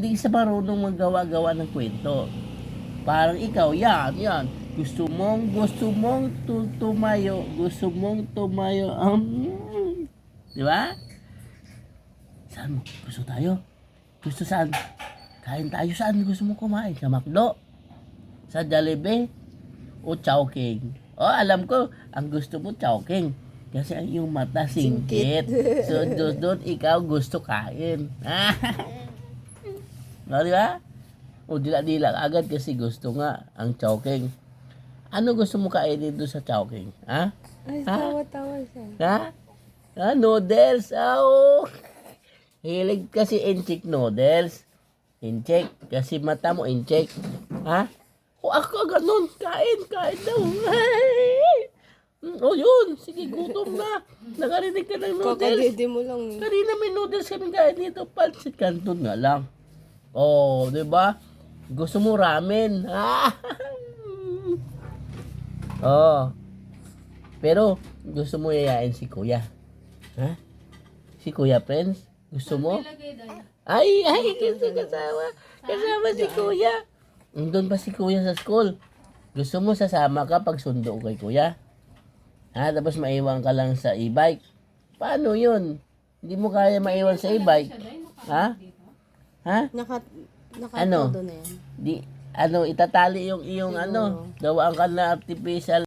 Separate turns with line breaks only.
hindi sa marunong maggawa-gawa ng kwento. Parang ikaw, yan. Gusto mong tumayo, di ba? Saan mo? Gusto tayo? Gusto saan? Kain tayo saan? Gusto mo kumain? Sa McDo? Sa Jollibee? O Chowking? O, alam ko, ang gusto mo Chowking. Kasi ang iyong mata singkit. So, doon ikaw gusto kain. No, di ba? O, dila-dila agad kasi gusto nga ang Chowking. Ano gusto mo kainin doon sa Chowking? Ha?
Ay, tawa-tawa siya.
Ha? Noodles. Oh. Hilig kasi incheck noodles. Incheck. Kasi mata mo incheck. Ha? O ako ganun. Kain daw. O yun. Sige, gutom na. Nakarinig ka ng noodles.
Kakadidi mo lang.
Kanina may noodles kami kain dito. Pansit Canton nga lang. Oh, di ba? Gusto mo ramen. Oh. Pero gusto mo yayain si Kuya. Ha? Si Kuya Prince? Gusto mo? Ay, gusto kasama. Kasama si Kuya. Doon pa si Kuya sa school. Gusto mo sasama ka pag sundo kay Kuya? Ha? Tapos maiwan ka lang sa e-bike. Paano yun? Hindi mo kaya maiwan sa e-bike. Ha? Ha? Ano?
Doon na yan.
Itatali yung iyong
Siguro.
gawaan ka na artificial